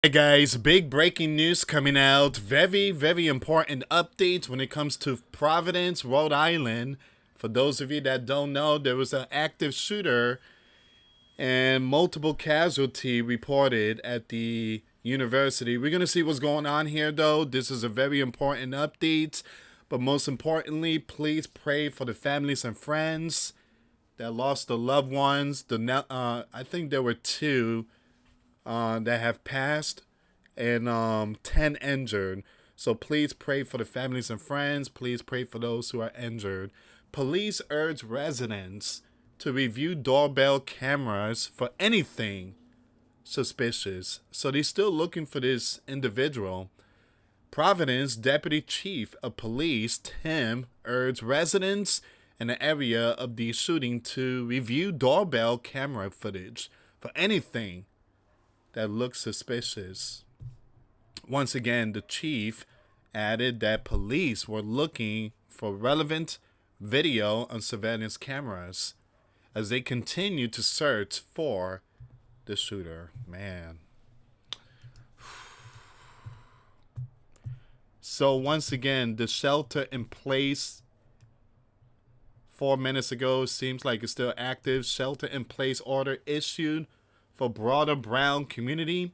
Hey guys, big breaking news coming out. Very important updates when it comes to Providence, Rhode Island. For those of you that don't know, there was an active shooter and multiple casualty reported at the university. We're going to see what's going on here though. This is a very important update. But most importantly, please pray for the families and friends that lost their loved ones. I think there were two that have passed and 10 injured. So please pray for the families and friends. Please pray for those who are injured. Police urge residents to review doorbell cameras for anything suspicious. So they're still looking for this individual. Providence Deputy Chief of Police Tim urged residents in the area of the shooting to review doorbell camera footage for anything that looks suspicious. Once again, the chief added that police were looking for relevant video on surveillance cameras as they continue to search for the shooter. Man. So once again, the shelter in place 4 minutes ago seems like it's still active. Shelter in place order issued for broader Brown community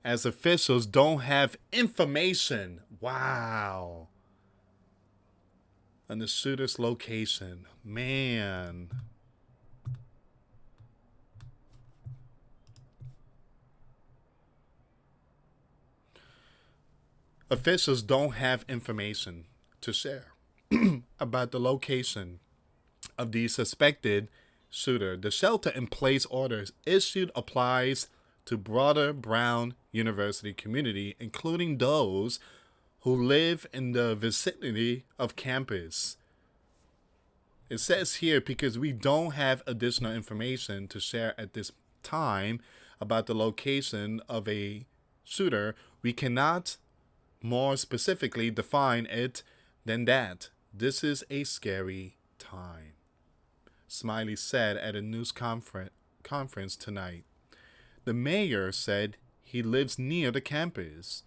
as officials don't have information. Wow. On the shooter's location. Man. Officials don't have information to share about the location of the suspected shooter. The shelter in place orders issued applies to broader Brown University community, including those who live in the vicinity of campus. It says here because we don't have additional information to share at this time about the location of a shooter, we cannot more specifically define it than that. This is a scary time, Smiley said at a news conference tonight. The mayor said he lives near the campus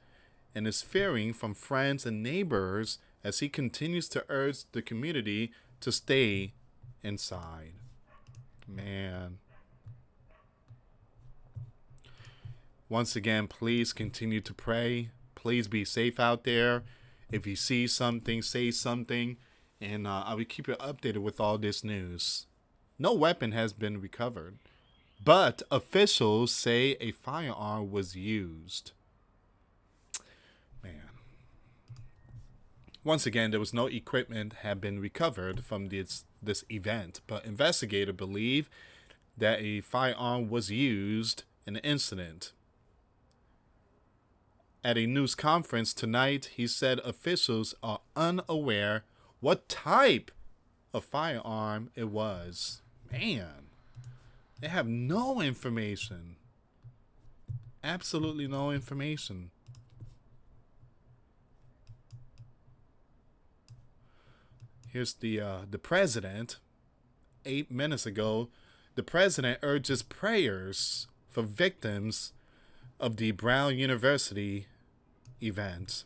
and is fearing from friends and neighbors as he continues to urge the community to stay inside. Man. Once again, please continue to pray. Please be safe out there. If you see something, say something, and I will keep you updated with all this news. No weapon has been recovered, but officials say a firearm was used. Man. Once again, there was no equipment had been recovered from this event, but investigators believe that a firearm was used in the incident. At a news conference tonight, he said officials are unaware what type of firearm it was. Man, they have no information. Absolutely no information. Here's the president. 8 minutes ago, the president urges prayers for victims of the Brown University event.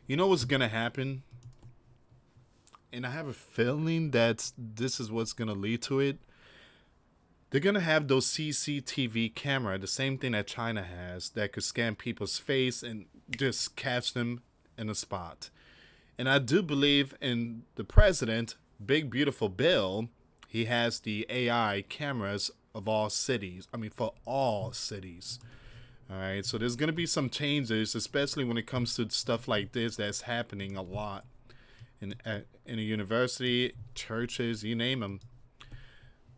You know what's gonna happen? And I have a feeling that this is what's gonna lead to it. They're gonna have those CCTV camera, the same thing that China has, that could scan people's face and just catch them in a spot. And I do believe in the president, big beautiful bill. He has the AI cameras of all cities. I mean, for all cities. All right. So there's going to be some changes, especially when it comes to stuff like this that's happening a lot in a university, churches, you name them.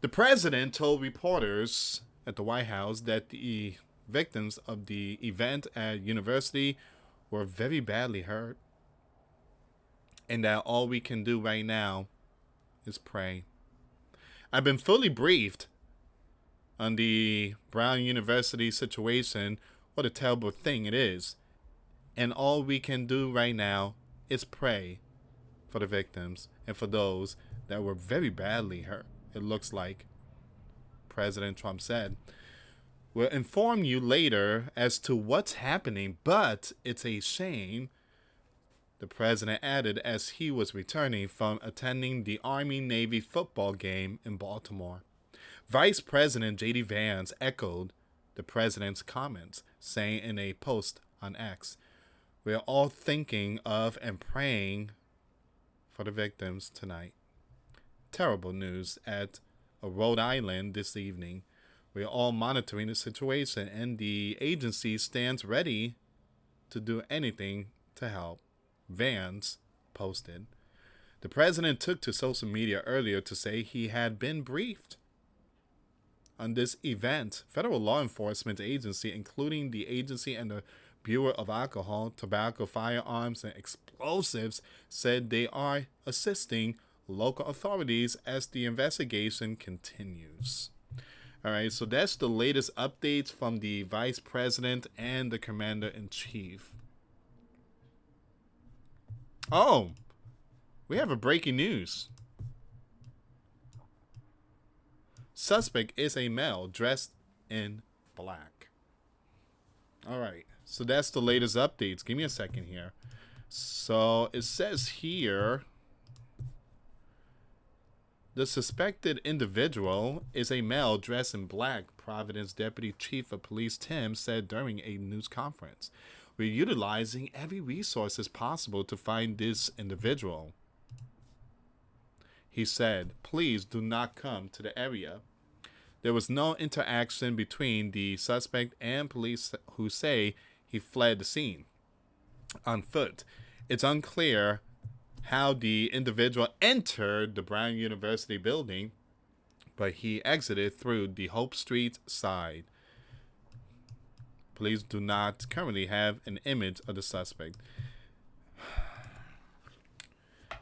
The president told reporters at the White House that the victims of the event at university were very badly hurt and that all we can do right now is pray. I've been fully briefed on the Brown University situation, what a terrible thing it is. And all we can do right now is pray for the victims and for those that were very badly hurt, it looks like. President Trump said. We'll inform you later as to what's happening, but it's a shame, the president added as he was returning from attending the Army-Navy football game in Baltimore. Vice President J.D. Vance echoed the president's comments, saying in a post on X, "We're all thinking of and praying for the victims tonight." Terrible news at Rhode Island this evening. We're all monitoring the situation, and the agency stands ready to do anything to help, Vance posted. The president took to social media earlier to say he had been briefed on this event. Federal law enforcement agency, including the agency and the Bureau of Alcohol, Tobacco, Firearms, and Explosives, said they are assisting local authorities as the investigation continues. All right, so that's the latest updates from the vice president and the commander-in-chief. Oh, we have a breaking news. Suspect is a male dressed in black. All right, so that's the latest updates. Give me a second here. So it says here, the suspected individual is a male dressed in black, Providence Deputy Chief of Police Tim said during a news conference. We're utilizing every resource possible to find this individual. He said, "Please do not come to the area." There was no interaction between the suspect and police, who say he fled the scene on foot. It's unclear how the individual entered the Brown University building, but he exited through the Hope Street side. Police do not currently have an image of the suspect.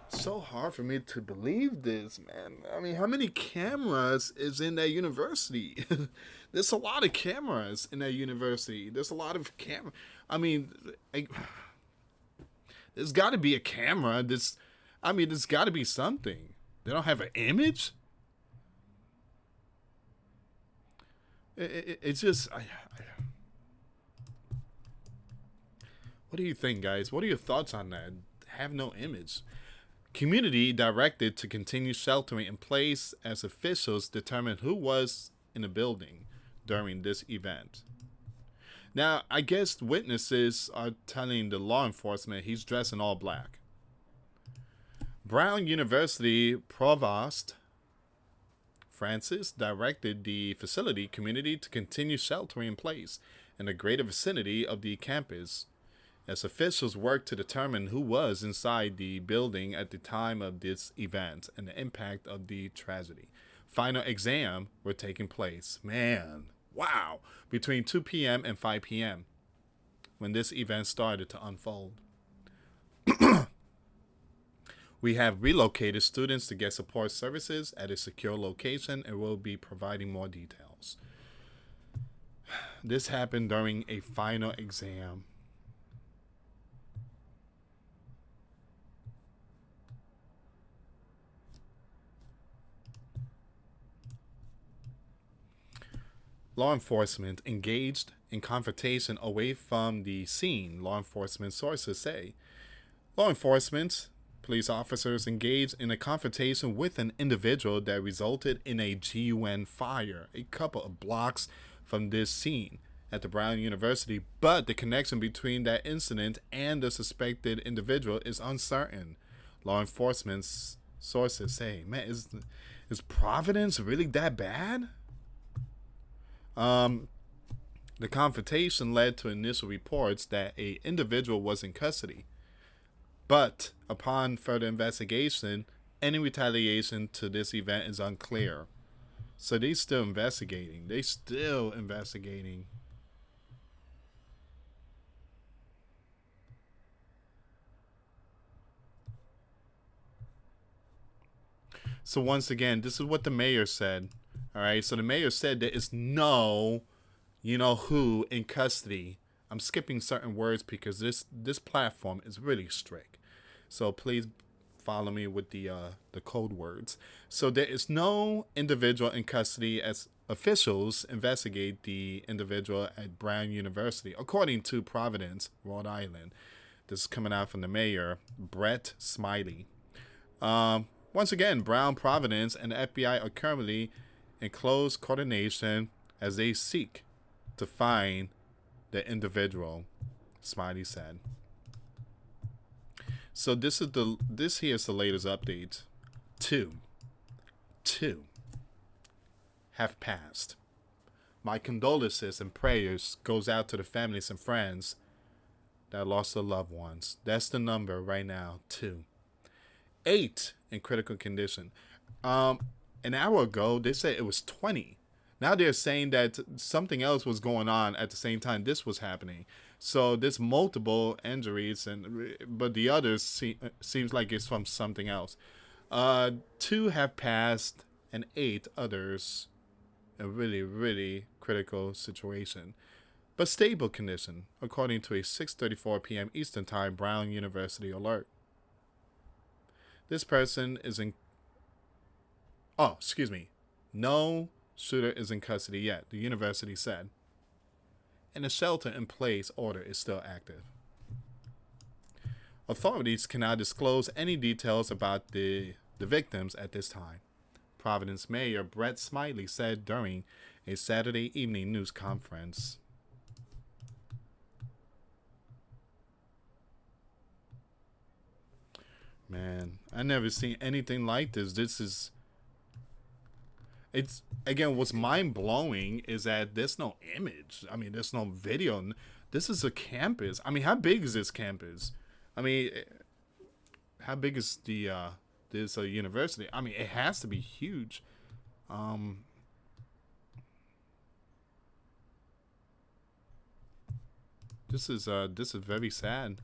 So hard for me to believe this, man. I mean, how many cameras is in that university? There's a lot of cameras in that university. There's a lot of camera. I mean, there's got to be a camera. There's got to be something. They don't have an image? It's just... What do you think, guys? What are your thoughts on that? Have no image. Community directed to continue sheltering in place as officials determine who was in the building during this event. Now, I guess witnesses are telling the law enforcement he's dressed in all black. Brown University Provost Francis directed the facility community to continue sheltering in place in the greater vicinity of the campus as officials worked to determine who was inside the building at the time of this event and the impact of the tragedy. Final exam were taking place. Man, wow. Between 2 p.m. and 5 p.m. when this event started to unfold. We have relocated students to get support services at a secure location and will be providing more details. This happened during a final exam. Law enforcement engaged in confrontation away from the scene, law enforcement sources say. Law enforcement, police officers engaged in a confrontation with an individual that resulted in a GUN fire a couple of blocks from this scene at the Brown University, but the connection between that incident and the suspected individual is uncertain. Law enforcement sources say, man, is Providence really that bad? The confrontation led to initial reports that an individual was in custody. But upon further investigation, any retaliation to this event is unclear. So they're still investigating. So once again, this is what the mayor said. All right, so the mayor said there is no, who in custody. I'm skipping certain words because this platform is really strict. So please follow me with the code words. So there is no individual in custody as officials investigate the individual at Brown University, according to Providence, Rhode Island. This is coming out from the mayor, Brett Smiley. Once again, Brown, Providence, and the FBI are currently in close coordination as they seek to find the individual, Smiley said. So this here is the latest update. Two have passed. My condolences and prayers goes out to the families and friends that lost their loved ones. That's the number right now. 2. 8 in critical condition. An hour ago they said it was 20. Now they're saying that something else was going on at the same time this was happening. So there's multiple injuries, but the others seems like it's from something else. 2 have passed, and 8 others a really, really critical situation, but stable condition, according to a 6:34 p.m. Eastern Time Brown University alert. This person is in. Oh, excuse me. No shooter is in custody yet, the university said, and the shelter-in-place order is still active. Authorities cannot disclose any details about the victims at this time, Providence Mayor Brett Smiley said during a Saturday evening news conference. Man, I never seen anything like this. It's again, what's mind-blowing is that there's no image. I mean, there's no video. This is a campus. I mean, how big is this campus? I mean, how big is this university? I mean, it has to be huge. This is very sad.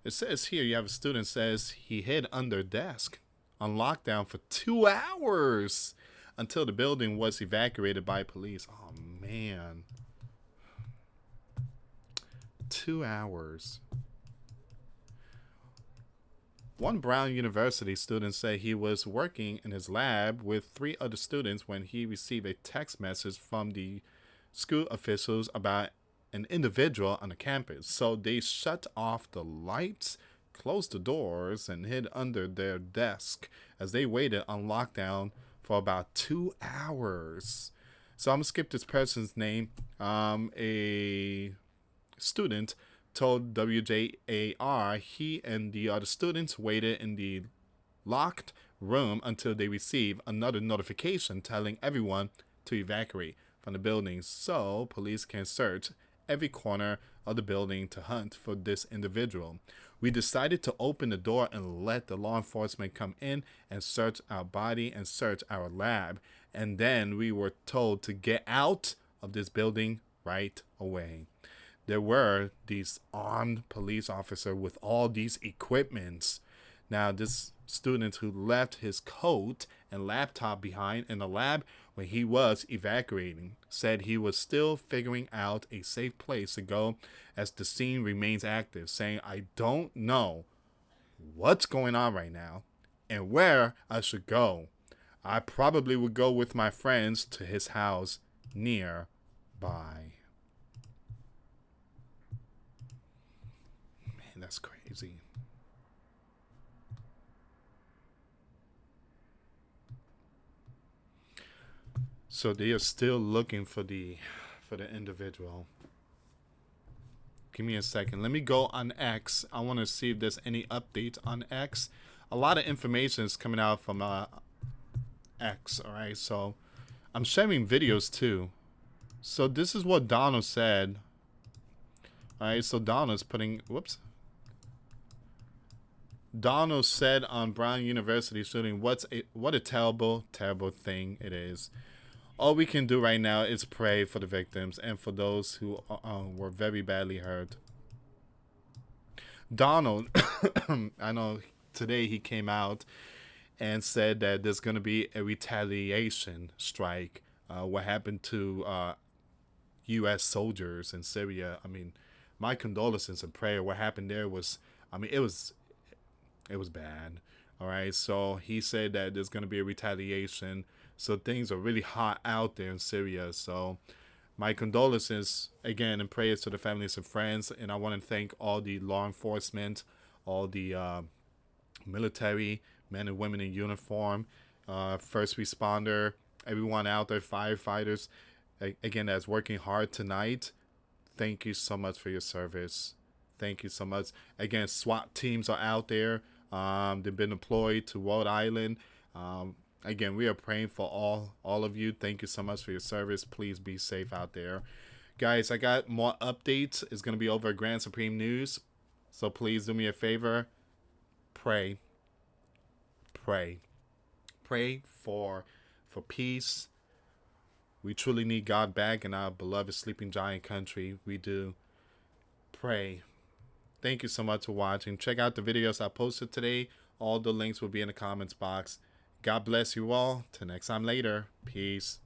It says here you have a student says he hid under desk on lockdown for 2 hours until the building was evacuated by police. Oh man. 2 hours. One Brown University student said he was working in his lab with 3 other students when he received a text message from the school officials about an individual on the campus. So they shut off the lights, closed the doors, and hid under their desk as they waited on lockdown for about 2 hours. So I'm going to skip this person's name. A student told WJAR he and the other students waited in the locked room until they received another notification telling everyone to evacuate from the building so police can search every corner of the building to hunt for this individual. We decided to open the door and let the law enforcement come in and search our body and search our lab. And then we were told to get out of this building right away. There were these armed police officers with all these equipments. Now, this student who left his coat and laptop behind in the lab when he was evacuating said he was still figuring out a safe place to go as the scene remains active, saying, "I don't know what's going on right now and where I should go. I probably would go with my friends to his house nearby." Man, that's crazy. So they are still looking for the individual. Give me a second. Let me go on X. I want to see if there's any updates on X. A lot of information is coming out from X. All right, so I'm sharing videos too. So this is what Donald said. All right, so Donald's putting. Whoops. Donald said on Brown University shooting, what a terrible, terrible thing it is. All we can do right now is pray for the victims and for those who were very badly hurt. Donald, I know today he came out and said that there's going to be a retaliation strike. What happened to US soldiers in Syria? I mean, my condolences and prayer. What happened there was, I mean, it was bad. All right. So he said that there's going to be a retaliation So things are really hot out there in Syria. So my condolences again and prayers to the families and friends. And I want to thank all the law enforcement, all the military men and women in uniform, first responder, everyone out there, firefighters, again, that's working hard tonight. Thank you so much for your service. Thank you so much. Again, SWAT teams are out there. They've been deployed to Rhode Island. Again, we are praying for all of you. Thank you so much for your service. Please be safe out there. Guys, I got more updates. It's going to be over at Grand Supreme News. So please do me a favor. Pray. Pray. Pray for peace. We truly need God back in our beloved sleeping giant country. We do. Pray. Thank you so much for watching. Check out the videos I posted today. All the links will be in the comments box. God bless you all. Till next time later. Peace.